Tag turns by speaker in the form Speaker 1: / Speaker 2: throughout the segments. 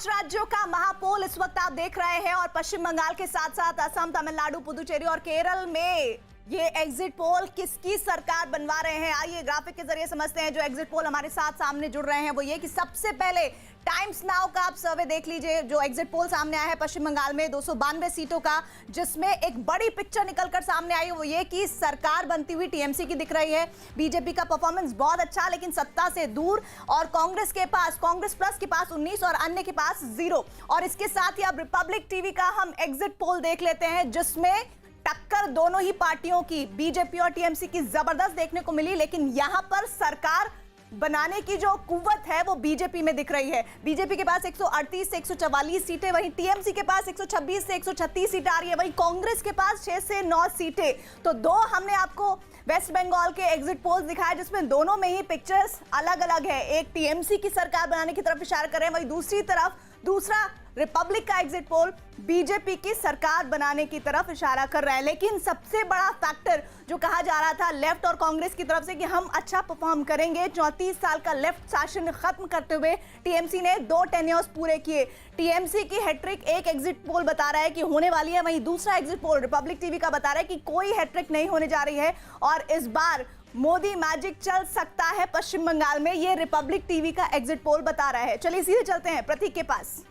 Speaker 1: पांच राज्यों का महापोल इस वक्त आप देख रहे हैं और पश्चिम बंगाल के साथ साथ असम, तमिलनाडु, पुदुचेरी और केरल में ये एग्जिट पोल किसकी सरकार बनवा रहे हैं। आइए ग्राफिक के जरिए समझते हैं। जो एग्जिट पोल हमारे साथ सामने जुड़ रहे हैं वो ये कि सबसे पहले टाइम्स नाउ का आप सर्वे देख लीजिए। जो एग्जिट पोल सामने आया है पश्चिम बंगाल में 292 सीटों का, जिसमें एक बड़ी पिक्चर निकलकर सामने आई वो ये कि सरकार बनती हुई टीएमसी की दिख रही है। बीजेपी का परफॉर्मेंस बहुत अच्छा लेकिन सत्ता से दूर, और कांग्रेस के पास, कांग्रेस प्लस के पास 19 और अन्य के पास 0। और इसके साथ ही अब रिपब्लिक टीवी का हम एग्जिट पोल देख लेते हैं, जिसमें टक्कर दोनों ही पार्टियों की, बीजेपी और टीएमसी की, जबरदस्त देखने को मिली। लेकिन यहां पर सरकार बनाने की जो कुव्वत है वो बीजेपी में दिख रही है। बीजेपी के पास 138 से 144 सीटें, वहीं टीएमसी के पास 126 से 136 सीटें आ रही है, वहीं कांग्रेस के पास 6 से 9 सीटें। तो दो हमने आपको वेस्ट बंगाल के एग्जिट पोल्स दिखाए जिसमें दोनों में ही पिक्चर्स अलग अलग है। एक टीएमसी की सरकार बनाने की तरफ इशारा कर रहे हैं, वहीं दूसरी तरफ दूसरा रिपब्लिक का एग्जिट पोल बीजेपी की सरकार बनाने की तरफ इशारा कर रहा है। लेकिन सबसे बड़ा फैक्टर जो कहा जा रहा था लेफ्ट और कांग्रेस की तरफ से कि हम अच्छा परफॉर्म करेंगे, 34 साल का लेफ्ट शासन खत्म करते हुए टीएमसी ने 2 टेन्योर्स पूरे किए। टीएमसी की हैट्रिक एक एग्जिट पोल बता रहा है कि होने वाली है, वहीं दूसरा एग्जिट पोल रिपब्लिक टीवी का बता रहा है कि कोई हैट्रिक नहीं होने जा रही है और इस बार मोदी मैजिक चल सकता है पश्चिम बंगाल में। ये रिपब्लिक टीवी का एग्जिट पोल बता रहा है। चलिए सीधे चलते हैं प्रतीक के पास।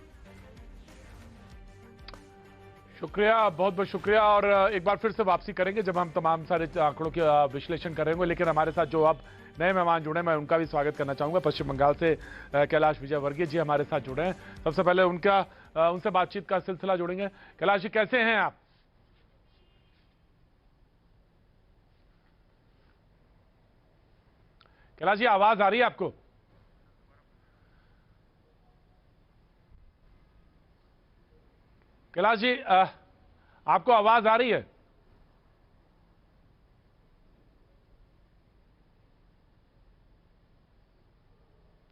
Speaker 2: शुक्रिया, बहुत बहुत शुक्रिया। और एक बार फिर से वापसी करेंगे जब हम तमाम सारे आंकड़ों के विश्लेषण करेंगे। लेकिन हमारे साथ जो अब नए मेहमान जुड़े हैं मैं उनका भी स्वागत करना चाहूंगा। पश्चिम बंगाल से कैलाश विजयवर्गीय जी हमारे साथ जुड़े हैं। सबसे पहले उनसे बातचीत का सिलसिला जोड़ेंगे। कैलाश जी, कैसे हैं आप? कैलाश जी, आवाज आ रही है आपको? कैलाश जी, आपको आवाज आ रही है?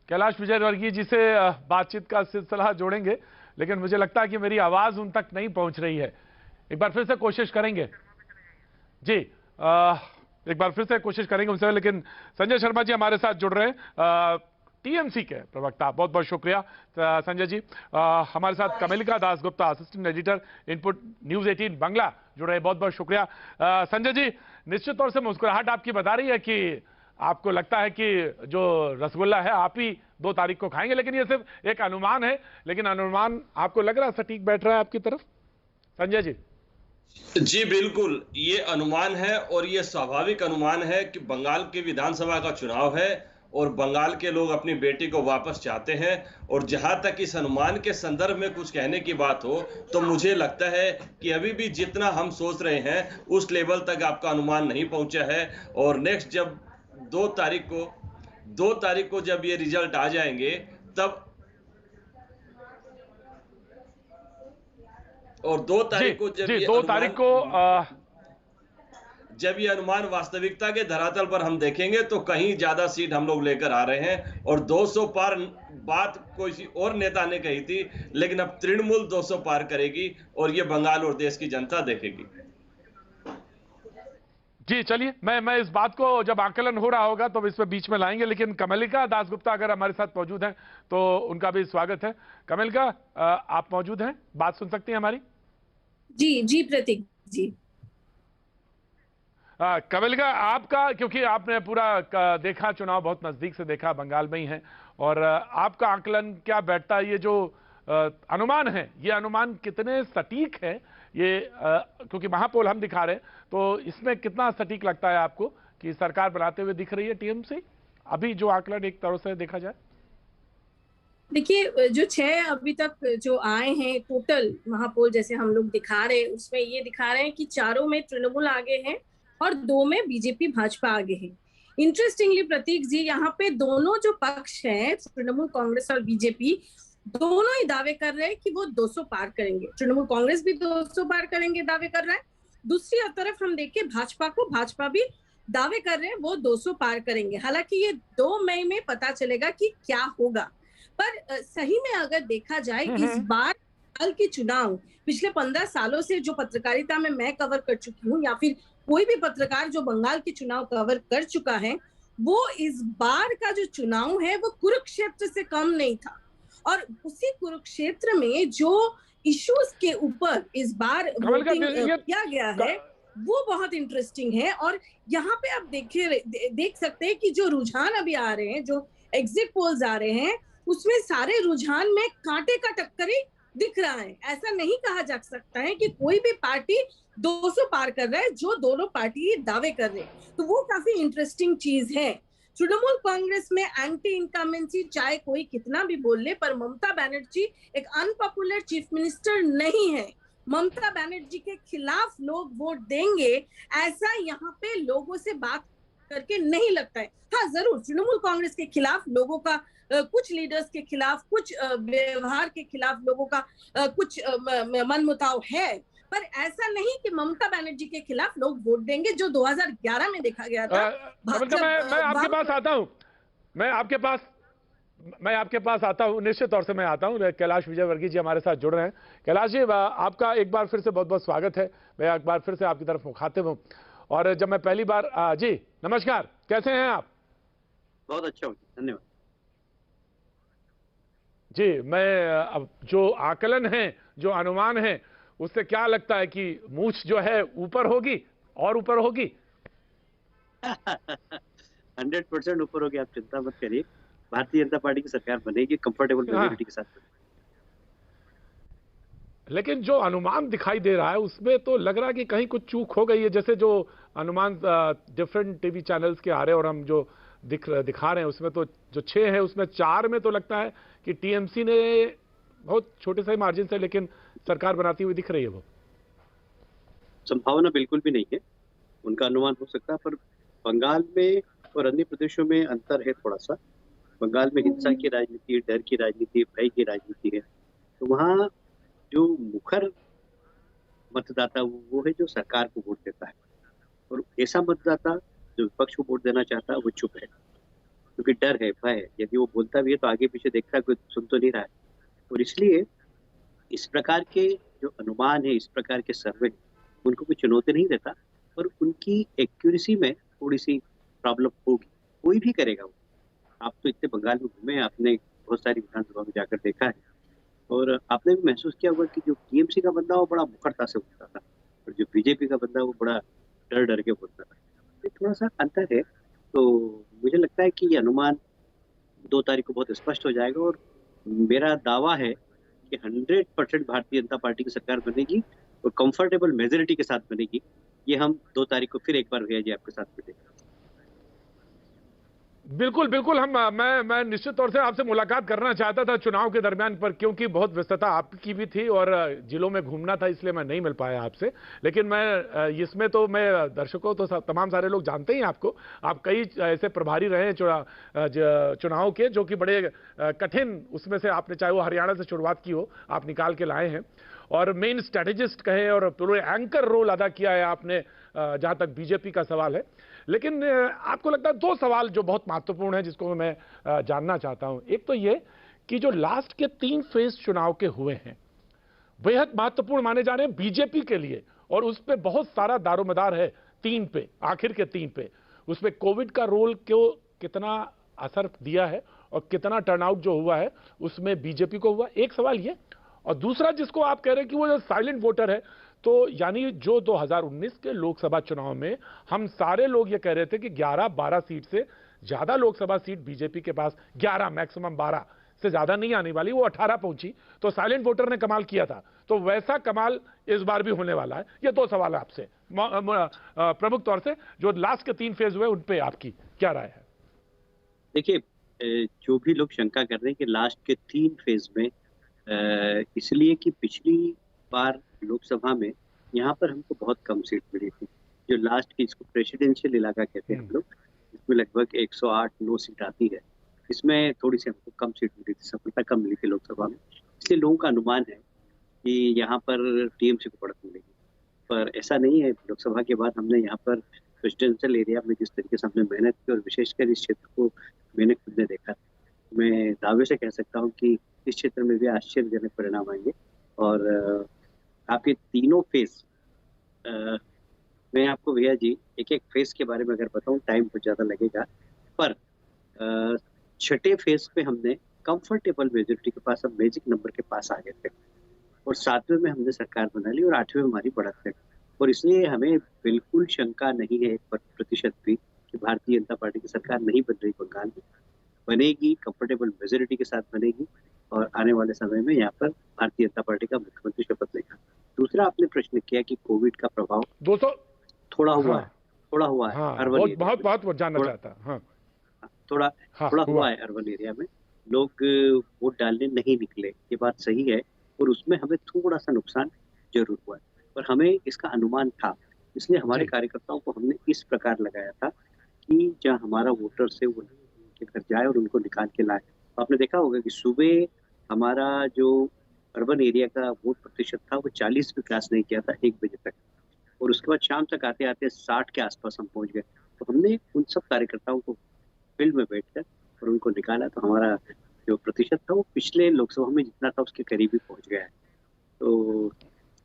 Speaker 2: कैलाश विजयवर्गीय जी से बातचीत का सिलसिला जोड़ेंगे, लेकिन मुझे लगता है कि मेरी आवाज उन तक नहीं पहुंच रही है। एक बार फिर से कोशिश करेंगे जी, एक बार फिर से कोशिश करेंगे उनसे। लेकिन संजय शर्मा जी हमारे साथ जुड़ रहे हैं, टीएमसी के प्रवक्ता। बहुत बहुत शुक्रिया संजय जी। हमारे साथ Kamalika Dasgupta, assistant editor input news 18 Bangla जुड़ रहे हैं। बहुत बहुत शुक्रिया संजय जी। निश्चित तौर से मुस्कुराहट आपकी बता रही है कि आपको लगता है कि जो रसगुल्ला है आप ही 2 तारीख को खाएंगे, लेकिन ये सिर्फ एक अनुमान है। लेकिन अनुमान आपको लग रहा है सटीक बैठ रहा है आपकी तरफ, संजय जी?
Speaker 3: जी बिल्कुल, ये अनुमान है और ये स्वाभाविक अनुमान है कि बंगाल की विधानसभा का चुनाव है और बंगाल के लोग अपनी बेटी को वापस चाहते हैं। और जहां तक इस अनुमान के संदर्भ में कुछ कहने की बात हो तो मुझे लगता है कि अभी भी जितना हम सोच रहे हैं उस लेवल तक आपका अनुमान नहीं पहुंचा है। और नेक्स्ट जब 2 तारीख को जब ये रिजल्ट आ जाएंगे तब, और 2 तारीख को जब ये
Speaker 2: 2 तारीख को
Speaker 3: जब ये अनुमान वास्तविकता के धरातल पर हम देखेंगे तो कहीं ज्यादा सीट हम लोग लेकर आ रहे हैं। और 200 पार बात कोई और नेता ने कही थी, लेकिन अब तृणमूल 200 पार करेगी और ये बंगाल और देश की जनता देखेगी।
Speaker 2: जी चलिए, मैं इस बात को जब आकलन हो रहा होगा तो इसमें बीच में लाएंगे। लेकिन कमलिका दासगुप्ता अगर हमारे साथ मौजूद हैं तो उनका भी स्वागत है। कमलिका, आप मौजूद हैं, बात सुन सकती हैं हमारी?
Speaker 4: जी प्रतीक जी।
Speaker 2: कमलिका, आपका, क्योंकि आपने पूरा देखा, चुनाव बहुत नजदीक से देखा, बंगाल में ही है, और आपका आकलन क्या बैठता है? ये जो अनुमान है, ये अनुमान कितने सटीक है? ये क्योंकि महापोल हम दिखा रहे हैं तो इसमें कितना सटीक लगता है आपको कि सरकार बनाते हुए दिख रही है टीएमसी, अभी जो आकलन एक तरह से देखा जाए?
Speaker 4: देखिए, जो 6 अभी तक जो आए हैं टोटल महापोल जैसे हम लोग दिखा रहे हैं, उसमें ये दिखा रहे हैं कि 4 में तृणमूल आगे हैं और 2 में बीजेपी भाजपा आगे है। इंटरेस्टिंगली प्रतीक जी, यहाँ पे दोनों जो पक्ष हैं, तृणमूल कांग्रेस और बीजेपी, दोनों ही दावे कर रहे हैं कि वो 200 पार करेंगे। तृणमूल कांग्रेस भी 200 पार करेंगे दावे कर रहा है। दूसरी तरफ हम देखें भाजपा भी दावे कर रहे हैं वो 200 पार करेंगे। हालांकि ये 2 मई में पता चलेगा कि क्या होगा। पर सही में अगर देखा जाए इस बार बंगाल के चुनाव पिछले 15 सालों से जो पत्रकारिता में मैं कवर कर चुकी हूँ, या फिर कोई भी पत्रकार जो बंगाल के चुनाव कवर कर चुका है, वो इस बार का जो चुनाव है वो कुरुक्षेत्र से कम नहीं था। और उसी कुरुक्षेत्र में जो इश्यूज के ऊपर इस बार वोटिंग किया गया है वो बहुत इंटरेस्टिंग है। और यहाँ पे आप देख सकते हैं कि जो रुझान अभी आ रहे हैं, जो एग्जिट पोल्स आ रहे हैं, उसमें सारे रुझान में कांटे का टक्कर ही दिख रहा है। ऐसा नहीं कहा जा सकता है कि कोई भी पार्टी 200 पार कर रहा है, जो दोनों पार्टी दावे कर रहे हैं। तो वो काफी इंटरेस्टिंग चीज है। तृणमूल कांग्रेस में एंटी इनकमेंसी चाहे कोई कितना भी बोल ले, पर ममता बनर्जी एक अनपॉपुलर चीफ मिनिस्टर नहीं है। ममता बनर्जी के खिलाफ लोग वोट देंगे ऐसा यहाँ पे लोगों से बात करके नहीं लगता है। हाँ, जरूर तृणमूल कांग्रेस के खिलाफ लोगों का कुछ लीडर्स के खिलाफ, कुछ व्यवहार के खिलाफ लोगों का कुछ मनमुटाव है, पर ऐसा नहीं कि ममता बनर्जी के खिलाफ लोग वोट देंगे, जो 2011 में देखा गया था।
Speaker 2: मैं आपके पास आता हूं, मैं आपके पास आता हूं, निश्चित तौर से मैं आता हूं। कैलाश विजयवर्गीय जी हमारे साथ जुड़ रहे हैं। कैलाश जी, आपका एक बार फिर से बहुत बहुत स्वागत है। मैं एक बार फिर से आपकी तरफ मुखातिब हूं। और जब मैं पहली बार जी नमस्कार, कैसे हैं आप?
Speaker 5: बहुत अच्छा हूं, धन्यवाद
Speaker 2: जी। मैं अब जो आकलन है, जो अनुमान है, उससे क्या लगता है कि मूछ जो है ऊपर होगी और ऊपर होगी?
Speaker 5: 100% ऊपर होगी, आप चिंता मत करिए। भारतीय जनता पार्टी की सरकार बनेगी कंफर्टेबल मेजॉरिटी के साथ।
Speaker 2: लेकिन जो अनुमान दिखाई दे रहा है उसमें तो लग रहा है कि कहीं कुछ चूक हो गई है। जैसे जो अनुमान डिफरेंट टीवी चैनल्स के आ रहे हैं और हम जो दिखा रहे हैं उसमें तो जो 6 है उसमें 4 में तो लगता है कि टीएमसी ने बहुत छोटे से मार्जिन से लेकिन सरकार बनाती हुई दिख रही है। वो
Speaker 5: संभावना बिल्कुल भी नहीं है, उनका अनुमान हो सकता है, पर बंगाल में और अन्य प्रदेशों में अंतर है थोड़ा सा। बंगाल में हिंसा की राजनीति, डर की राजनीति, भय की राजनीति है, तो वहाँ जो मुखर मतदाता वो है जो सरकार को वोट देता है, और ऐसा मतदाता जो विपक्ष को वोट देना चाहता है वो चुप है, क्योंकि डर है, भय है। यदि वो बोलता भी है तो आगे पीछे देखता है, कोई सुन तो नहीं रहा है। और इसलिए इस प्रकार के जो अनुमान है, इस प्रकार के सर्वे, उनको कोई चुनौती नहीं देता, पर उनकी एक्यूरेसी में थोड़ी सी प्रॉब्लम होगी। कोई भी करेगा वो। आप तो इतने बंगाल में घूमे, आपने बहुत सारी विधानसभा में जाकर देखा है, और आपने भी महसूस किया होगा कि जो टीएमसी का बंदा वो बड़ा मुखरता से बोलता था, और जो बीजेपी का बंदा वो बड़ा डर डर के बोलता था। ये थोड़ा सा अंतर है। तो मुझे लगता है कि ये अनुमान 2 तारीख को बहुत स्पष्ट हो जाएगा, और मेरा दावा है कि 100% भारतीय जनता पार्टी की सरकार बनेगी और कंफर्टेबल मेजोरिटी के साथ बनेगी। ये हम 2 तारीख को फिर एक बार भैया जी आपके साथ मिलेंगे।
Speaker 2: बिल्कुल बिल्कुल। मैं निश्चित तौर से आपसे मुलाकात करना चाहता था चुनाव के दरमियान, पर क्योंकि बहुत व्यस्तता आपकी भी थी और जिलों में घूमना था, इसलिए मैं नहीं मिल पाया आपसे। लेकिन मैं इसमें तो मैं दर्शकों तो तमाम सारे लोग जानते ही आपको। आप कई ऐसे प्रभारी रहे हैं चुनाव के, जो कि बड़े कठिन, उसमें से आपने चाहे वो हरियाणा से शुरुआत की हो, आप निकाल के लाए हैं, और मेन स्ट्रेटेजिस्ट कहे और पूरे एंकर रोल अदा किया है आपने जहां तक बीजेपी का सवाल है। लेकिन आपको लगता है 2 सवाल जो बहुत महत्वपूर्ण है जिसको मैं जानना चाहता हूं। एक तो ये कि जो लास्ट के 3 फेज चुनाव के हुए हैं बेहद महत्वपूर्ण माने जा रहे हैं बीजेपी के लिए, और उस पर बहुत सारा दारोमदार है 3 पे, आखिर के 3 पे। उसमें कोविड का रोल क्यों कितना असर दिया है और कितना टर्नआउट जो हुआ है उसमें बीजेपी को हुआ, एक सवाल ये। और दूसरा जिसको आप कह रहे हैं कि वो जो साइलेंट वोटर है, तो यानी जो 2019 के लोकसभा चुनाव में हम सारे लोग ये कह रहे थे कि 11-12 सीट से ज्यादा लोकसभा सीट बीजेपी के पास, 11 मैक्सिमम 12 से ज्यादा नहीं आने वाली, वो 18 पहुंची, तो साइलेंट वोटर ने कमाल किया था। तो वैसा कमाल इस बार भी होने वाला है। ये 2 सवाल है आपसे प्रमुख तौर से, जो लास्ट के 3 फेज हुए उन पे आपकी क्या राय है?
Speaker 5: देखिए, जो भी लोग शंका कर रहे हैं कि लास्ट के 3 फेज में, इसलिए कि पिछली बार लोकसभा में यहाँ पर हमको बहुत कम सीट मिली थी। जो लास्ट की, इसको प्रेसिडेंशियल इलाका कहते हैं हम लोग, इसमें लगभग 108-9 सीट आती है। इसमें थोड़ी सी हमको कम सीट मिली थी, सफलता कम मिली थी लोकसभा में। इसलिए लोगों का अनुमान है कि यहाँ पर टीएमसी को बढ़त मिलेगी, पर ऐसा नहीं है। लोकसभा के बाद हमने यहाँ पर प्रेसिडेंशियल एरिया में जिस तरीके से हमने मेहनत की, और विशेषकर इस क्षेत्र को मैंने खुद ने देखा, मैं दावे से कह सकता हूँ कि इस क्षेत्र में भी आश्चर्यजनक परिणाम आएंगे। और आपके तीनों फेज, मैं आपको भैया जी एक एक फेज के बारे में अगर बताऊं, टाइम बहुत ज़्यादा लगेगा, पर 6ठे फेज पे हमने कंफर्टेबल मेजोरिटी के पास, हम मैजिक नंबर के पास आ गए थे और 7वें में हमने सरकार बना ली और 8वें में हमारी बढ़त है। और इसलिए हमें बिल्कुल शंका नहीं है 1% भी कि भारतीय जनता पार्टी की सरकार नहीं बन रही बंगाल में। बनेगी, कंफर्टेबल मेजोरिटी के साथ बनेगी और आने वाले समय में यहाँ पर भारतीय जनता पार्टी का मुख्यमंत्री शपथ लेगा। दूसरा आपने प्रश्न किया कि कोविड का प्रभाव
Speaker 2: 200
Speaker 5: थोड़ा हुआ
Speaker 2: हाँ,
Speaker 5: है, थोड़ा हुआ है
Speaker 2: हाँ,
Speaker 5: अर्बन
Speaker 2: बहुत
Speaker 5: एरिया
Speaker 2: बहुत
Speaker 5: में।
Speaker 2: बहुत जानना
Speaker 5: थोड़ा
Speaker 2: चाहता हाँ
Speaker 5: थोड़ा
Speaker 2: हाँ
Speaker 5: थोड़ा
Speaker 2: हुआ
Speaker 5: हुआ है अर्बन एरिया में, लोग वोट डालने नहीं निकले, ये बात सही है और उसमें हमें थोड़ा सा नुकसान जरूर हुआ है, पर हमें इसका अनुमान था। इसलिए हमारे
Speaker 2: जी
Speaker 5: कार्यकर्ताओं को हमने इस प्रकार लगाया था कि जहाँ हमारा वोटर से वो उनके घर जाए और उनको निकाल के लाए। आपने देखा होगा कि सुबह हमारा जो अर्बन एरिया का वोट प्रतिशत था वो 40 भी क्रॉस नहीं किया था 1 बजे तक, और उसके बाद शाम तक आते आते 60 के आसपास हम पहुंच गए। तो हमने उन सब कार्यकर्ताओं को फील्ड में बैठकर और उनको निकाला, तो हमारा जो प्रतिशत था वो पिछले लोकसभा में जितना था उसके करीब ही पहुंच गया है। तो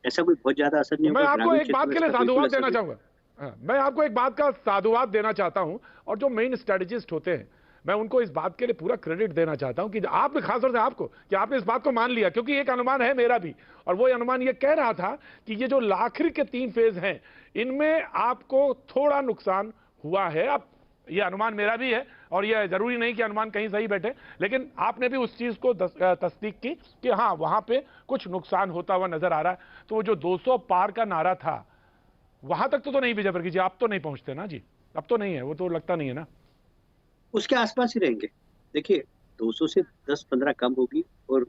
Speaker 5: ऐसा कोई बहुत ज्यादा असर नहीं
Speaker 2: तो मैं
Speaker 5: होगा।
Speaker 2: आपको
Speaker 5: ग्रामीण
Speaker 2: एक
Speaker 5: क्षेत्र
Speaker 2: बात
Speaker 5: में
Speaker 2: के लिए
Speaker 5: इसका बिल्कुल
Speaker 2: साधुवाद
Speaker 5: असर
Speaker 2: देना
Speaker 5: नहीं।
Speaker 2: चाहूंगा मैं आपको एक बात का साधुवाद देना चाहता हूं और जो मेन स्ट्रेटेजिस्ट होते हैं मैं उनको इस बात के लिए पूरा क्रेडिट देना चाहता हूं कि आपने खासतौर से आपको कि आपने इस बात को मान लिया, क्योंकि एक अनुमान है मेरा भी और वो अनुमान ये कह रहा था कि ये जो आखिर के 3 फेज हैं इनमें आपको थोड़ा नुकसान हुआ है। अब ये अनुमान मेरा भी है और ये जरूरी नहीं कि अनुमान कहीं सही बैठे, लेकिन आपने भी उस चीज को तस्दीक की कि हाँ वहां पे कुछ नुकसान होता हुआ नजर आ रहा है। तो वो जो 200 पार का नारा था वहां तक तो नहीं विजय वर्गीय जी, आप तो नहीं पहुंचते ना जी, अब तो नहीं है, वो तो लगता नहीं है ना,
Speaker 5: उसके आसपास ही रहेंगे। देखिए 200 से 10-15 कम होगी और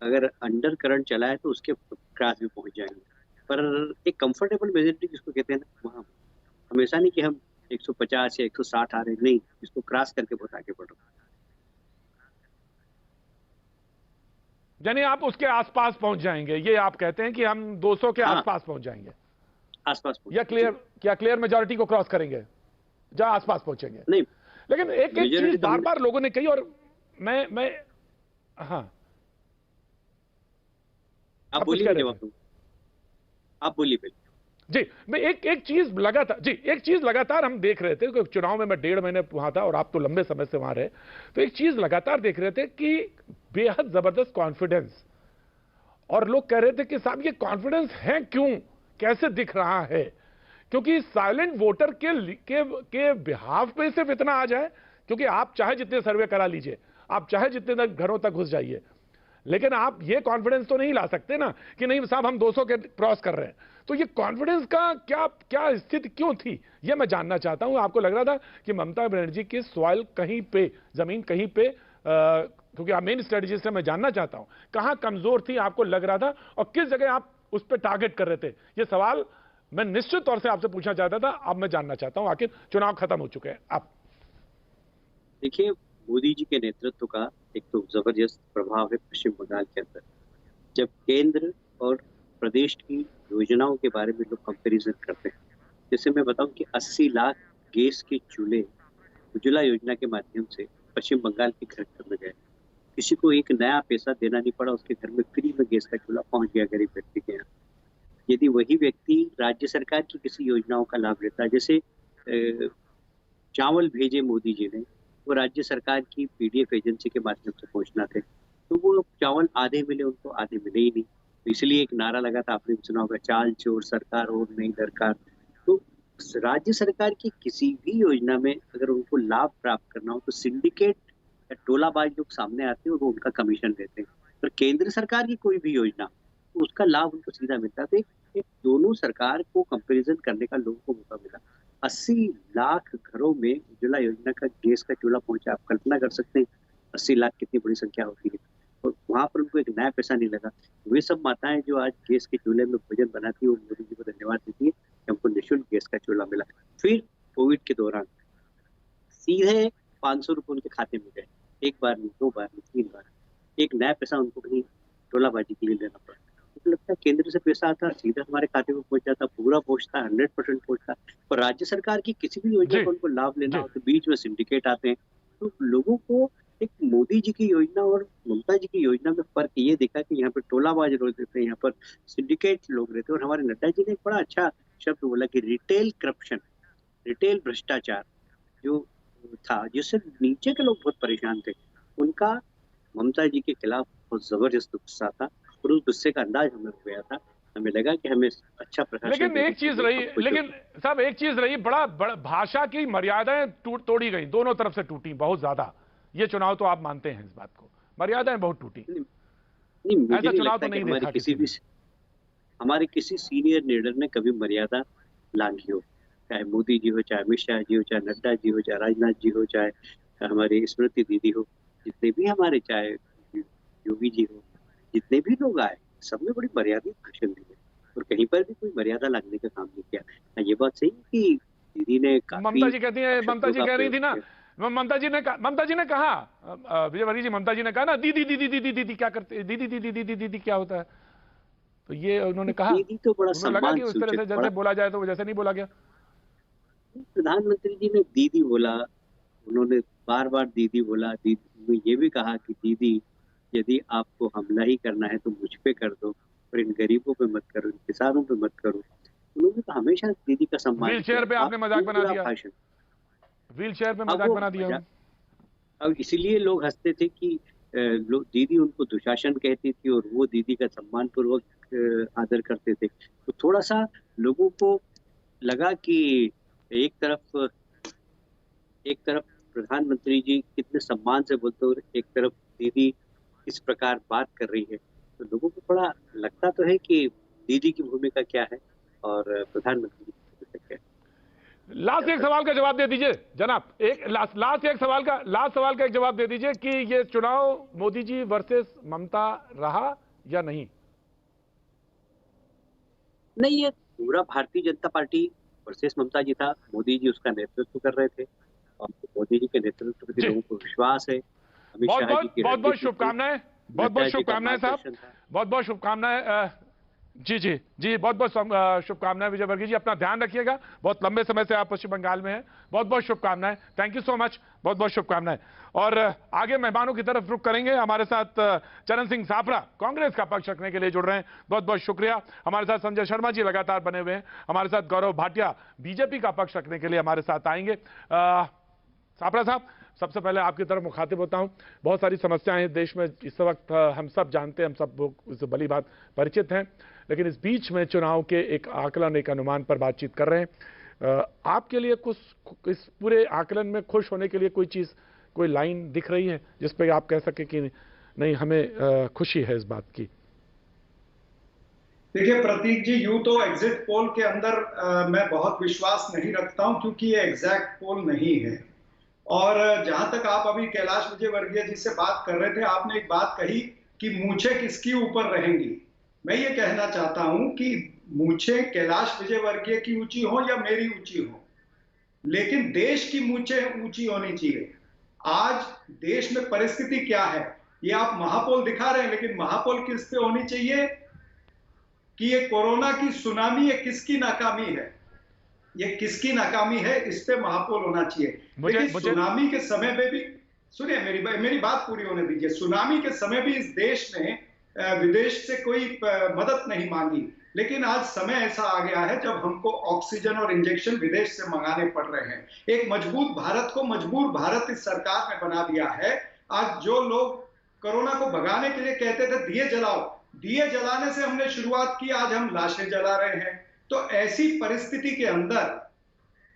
Speaker 5: अगर अंडर करंट चला है तो उसके क्रॉस भी पहुंच जाएंगे, पर एक कंफर्टेबल मेजोरिटी जिसको कहते हैं ना, वहाँ हमेशा नहीं कि हम 150 या 160 आ रहे, नहीं, इसको क्रॉस करके बहुत आगे बढ़ो।
Speaker 2: यानी आप उसके आसपास पहुंच जाएंगे, ये आप कहते हैं कि हम 200 के
Speaker 5: हाँ,
Speaker 2: आसपास पहुंच जाएंगे
Speaker 5: आसपास
Speaker 2: या क्लियर मेजॉरिटी को क्रॉस करेंगे जहां आसपास पहुंचेंगे।
Speaker 5: नहीं,
Speaker 2: लेकिन एक चीज बार बार लोगों ने कही और मैं हाँ
Speaker 5: आप बोलिए, मैं जवाब दूंगा, आप बोलिए पहले।
Speaker 2: जी। मैं एक चीज लगातार हम देख रहे थे कि चुनाव में मैं 1.5 महीने वहां था और आप तो लंबे समय से वहां रहे, तो एक चीज लगातार देख रहे थे कि बेहद जबरदस्त कॉन्फिडेंस, और लोग कह रहे थे कि साहब ये कॉन्फिडेंस है क्यों, कैसे दिख रहा है, क्योंकि साइलेंट वोटर के बिहाफ पे सिर्फ इतना आ जाए, क्योंकि आप चाहे जितने सर्वे करा लीजिए, आप चाहे जितने तक घरों तक घुस जाइए, लेकिन आप ये कॉन्फिडेंस तो नहीं ला सकते ना कि नहीं साहब हम 200 के क्रॉस कर रहे हैं। तो ये कॉन्फिडेंस का क्या स्थिति क्यों थी, ये मैं जानना चाहता हूं। आपको लग रहा था कि ममता बनर्जी की सॉइल कहीं पे, जमीन कहीं पे, क्योंकि आप मेन स्ट्रेटेजिस्ट है, मैं जानना चाहता हूं कहां कमजोर थी आपको लग रहा था और किस जगह आप उस पर टारगेट कर रहे थे। ये सवाल मैं निश्चित तौर से आपसे पूछना चाहता था, अब मैं जानना चाहता हूं, आखिर चुनाव खत्म हो चुके हैं। आप
Speaker 5: देखिए, मोदी जी के नेतृत्व का एक तो जबरदस्त प्रभाव है पश्चिम बंगाल के अंदर। जब केंद्र और प्रदेश की योजनाओं के बारे में लोग कंपैरिजन करते हैं, जैसे मैं बताऊं कि 80 लाख गैस के चूल्हे उज्ज्वला योजना के माध्यम से पश्चिम बंगाल के घर घर में गए। किसी को एक नया पैसा देना नहीं पड़ा, उसके घर में फ्री में गैस का चूल्हा पहुंच गया गरीब व्यक्ति के यहाँ। यदि वही व्यक्ति राज्य सरकार की किसी योजनाओं का लाभ लेता है, जैसे चावल भेजे मोदी जी ने, वो राज्य सरकार की पीडीएफ एजेंसी के माध्यम से पहुंचना थे, तो वो चावल आधे मिले उनको, आधे मिले ही नहीं। तो इसलिए एक नारा लगा था, आपने सुना होगा, चाल चोर सरकार और नहीं दरकार। तो राज्य सरकार की किसी भी योजना में अगर उनको लाभ प्राप्त करना हो तो सिंडिकेट या टोलाबाज लोग सामने आते हैं और वो उनका कमीशन देते हैं। पर केंद्र सरकार की कोई भी योजना तो उसका लाभ उनको सीधा मिलता है। तो एक दोनों सरकार को कंपैरिजन करने का लोगों को मौका मिला। 80 लाख घरों में उज्ज्वला योजना का गैस का चूल्हा पहुंचा। आप कल्पना कर सकते हैं 80 लाख कितनी बड़ी संख्या होती है, और वहां पर उनको एक नया पैसा नहीं लगा। वे सब माताएं जो आज गैस के चूल्हे में भोजन बनाती है वो मोदी जी को धन्यवाद देती है कि हमको निःशुल्क गैस का चूल्हा मिला। फिर कोविड के दौरान सीधे 500 रुपये उनके खाते में गए, 1 बार नहीं, 2 बार नहीं, 3 बार। एक नया पैसा उनको कहीं टोलाबाजी के लिए लेना पड़ा। मुझे लगता है केंद्र से पैसा आता, सीधा हमारे खाते में पहुंच जाता, पूरा पहुंचता, 100% पहुंचता। और राज्य सरकार की किसी भी योजना को उनको लाभ लेना हो तो बीच में सिंडिकेट आते हैं। तो लोगों को एक मोदी जी की योजना और ममता जी की योजना में फर्क ये दिखा कि यहाँ पर टोलाबाज लोग रहते हैं, यहाँ पर सिंडिकेट लोग रहते हैं। और हमारे नड्डा जी ने एक बड़ा अच्छा शब्द बोला कि रिटेल करप्शन, रिटेल भ्रष्टाचार जो था, जिससे नीचे के लोग बहुत परेशान थे, उनका ममता जी के खिलाफ बहुत जबरदस्त गुस्सा था और उस गुस्से का अंदाज हमें हो गया था। हमें लगा कि हमें अच्छा प्रशासन
Speaker 2: लेकिन
Speaker 5: देने
Speaker 2: एक
Speaker 5: के
Speaker 2: चीज
Speaker 5: लिए
Speaker 2: रही,
Speaker 5: हमको जो-
Speaker 2: लेकिन साहब एक चीज रही, बड़ा भाषा की मर्यादाएं तोड़ी गई, दोनों तरफ से टूटी बहुत ज्यादा। ये चुनाव तो आप मानते हैं इस बात को, मर्यादाएं बहुत टूटी।
Speaker 5: नहीं, मुझे
Speaker 2: ऐसा
Speaker 5: नहीं
Speaker 2: चुनाव
Speaker 5: लगता
Speaker 2: तो
Speaker 5: कि
Speaker 2: नहीं देखा किसी ने।
Speaker 5: हमारे किसी सीनियर लीडर ने कभी मर्यादा लांघी हो, चाहे मोदी जी हो, चाहे अमित शाह जी हो, चाहे नड्डा जी हो, चाहे राजनाथ जी हो, चाहे हमारी स्मृति दीदी हो, जितने भी हमारे, चाहे योगी जी हो, जितने भी लोग आए, सबने बड़ी मर्यादित भाषण दिए और कहीं पर भी कोई मर्यादा लांघने का काम नहीं किया। ये बात सही है कि दीदी ने काफी
Speaker 2: ममता जी कहती है, ममता जी
Speaker 5: शब्दों का
Speaker 2: कह रही थी
Speaker 5: प्रयोग
Speaker 2: ना,
Speaker 5: किया।
Speaker 2: ममता जी ने कहा, विजय वर्गीय जी, ममता जी ने कहा ना, दीदी दीदी दीदी दीदी क्या करते, दीदी दीदी दीदी दीदी क्या होता है, तो ये उन्होंने कहा।
Speaker 5: दीदी तो बड़ा
Speaker 2: उन्हें लगा
Speaker 5: सम्मान
Speaker 2: कि उस तरह से
Speaker 5: सूचक,
Speaker 2: जैसे बोला जाए तो वो जैसे नहीं बोला गया।
Speaker 5: प्रधानमंत्री जी ने दीदी बोला, उन्होंने बार बार दीदी बोला। दीदी ये भी कहा कि दीदी, यदि आपको हमला ही करना है तो मुझ पे कर दो, और इन गरीबों पे मत करो, इन किसानों पे मत करो। उन्होंने तो हमेशा दीदी का सम्मान
Speaker 2: व्हील चेयर पे
Speaker 5: किया।
Speaker 2: आपने मजाक बना दिया,
Speaker 5: भाषण,
Speaker 2: व्हील चेयर पे
Speaker 5: अब
Speaker 2: मजाक
Speaker 5: वो
Speaker 2: बना दिया।
Speaker 5: अब इसलिए लोग हंसते थे कि दीदी उनको दुशासन कहती थी और वो दीदी का सम्मान पूर्वक आदर करते थे। तो थोड़ा सा लोगों को लगा कि एक तरफ प्रधानमंत्री जी कितने सम्मान से बोलते और एक तरफ दीदी इस प्रकार बात कर रही है, तो लोगों को थोड़ा लगता तो है कि दीदी की भूमिका क्या है और प्रधानमंत्री की भूमिका क्या है।
Speaker 2: लास्ट एक सवाल का जवाब दे दीजिए जनाब, एक लास्ट सवाल का एक जवाब दे दीजिए कि ये चुनाव मोदी जी वर्सेस ममता रहा या नहीं।
Speaker 5: नहीं, ये पूरा भारतीय जनता पार्टी वर्सेस ममता जी था। मोदी जी उसका नेतृत्व कर रहे थे और मोदी जी के नेतृत्व पर लोगों को विश्वास है। अमित शाह जी की
Speaker 2: बहुत बहुत शुभकामनाएं, बहुत बहुत शुभकामनाएं साहब, बहुत बहुत शुभकामनाएं। जी जी जी, बहुत बहुत शुभकामनाएं विजय वर्गीय जी, अपना ध्यान रखिएगा, बहुत लंबे समय से आप पश्चिम बंगाल में हैं। बहुत बहुत शुभकामनाएं, थैंक यू सो मच, बहुत बहुत शुभकामनाएं। और आगे मेहमानों की तरफ रुख करेंगे। हमारे साथ चरण सिंह साफरा कांग्रेस का पक्ष रखने के लिए जुड़ रहे हैं, बहुत बहुत शुक्रिया। हमारे साथ संजय शर्मा जी लगातार बने हुए हैं। हमारे साथ गौरव भाटिया बीजेपी का पक्ष रखने के लिए हमारे साथ आएंगे। साफरा साहब, सबसे पहले आपकी तरफ मुखातिब होता हूं। बहुत सारी समस्याएं हैं देश में इस वक्त, हम सब जानते हैं, हम सब उससे भली बात परिचित हैं, लेकिन इस बीच में चुनाव के एक आकलन, एक अनुमान पर बातचीत कर रहे हैं। आपके लिए कुछ इस पूरे आकलन में खुश होने के लिए कोई चीज, कोई लाइन दिख रही है जिस पे आप कह सके कि नहीं, हमें खुशी है इस बात की?
Speaker 6: देखिए प्रतीक जी, यूं तो एग्जिट पोल के अंदर मैं बहुत विश्वास नहीं रखता हूं, क्योंकि ये एग्जैक्ट पोल नहीं है। और जहां तक आप अभी कैलाश विजयवर्गीय जी से बात कर रहे थे, आपने एक बात कही कि मूंछें किसकी ऊपर रहेंगी। मैं ये कहना चाहता हूं कि मूंछें कैलाश विजयवर्गीय की ऊंची हो या मेरी ऊंची हो, लेकिन देश की मूंछें ऊंची होनी चाहिए। आज देश में परिस्थिति क्या है, ये आप महापोल दिखा रहे हैं, लेकिन महापोल किस पे होनी चाहिए कि ये कोरोना की सुनामी, ये किसकी नाकामी है, ये किसकी नाकामी है, इस पे महापोल होना चाहिए। लेकिन सुनामी के समय में भी, सुनिए मेरी बात पूरी होने दीजिए। सुनामी के समय भी इस देश ने विदेश से कोई मदद नहीं मांगी, लेकिन आज समय ऐसा आ गया है जब हमको ऑक्सीजन और इंजेक्शन विदेश से मंगाने पड़ रहे हैं। एक मजबूत भारत को मजबूर भारत इस सरकार ने बना दिया है। आज जो लोग कोरोना को भगाने के लिए कहते थे दिए जलाओ, दिए जलाने से हमने शुरुआत की, आज हम लाशें जला रहे हैं। तो ऐसी परिस्थिति के अंदर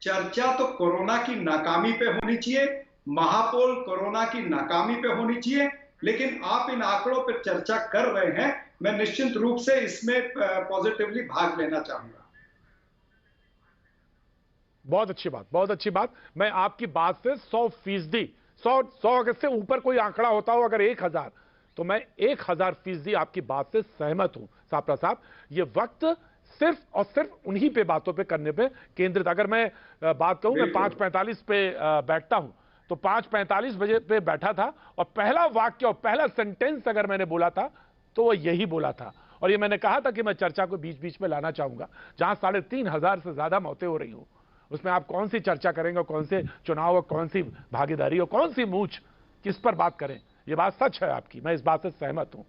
Speaker 6: चर्चा तो कोरोना की नाकामी पे होनी चाहिए, महापोल कोरोना की नाकामी पे होनी चाहिए, लेकिन आप इन आंकड़ों पर चर्चा कर रहे हैं, मैं निश्चित रूप से इसमें पॉजिटिवली भाग लेना चाहूंगा।
Speaker 2: बहुत अच्छी बात, बहुत अच्छी बात। मैं आपकी बात से 100% 100 से ऊपर कोई आंकड़ा होता हो, अगर 1000, तो मैं 1000% आपकी बात से सहमत हूं साफरा साहब। ये वक्त सिर्फ और सिर्फ उन्हीं पे बातों पे करने पे केंद्रित। अगर मैं बात कहूं, मैं 5:45 पे बैठता हूं, तो 5:45 बजे पे बैठा था और पहला वाक्य और पहला सेंटेंस अगर मैंने बोला था तो वो यही बोला था। और ये मैंने कहा था कि मैं चर्चा को बीच बीच में लाना चाहूंगा। जहां 3500 से ज्यादा मौतें हो रही हो, उसमें आप कौन सी चर्चा करेंगे, कौन से चुनाव और कौन सी भागीदारी और कौन सी मूंछ, किस पर बात करें? ये बात सच है आपकी, मैं इस बात से सहमत हूं,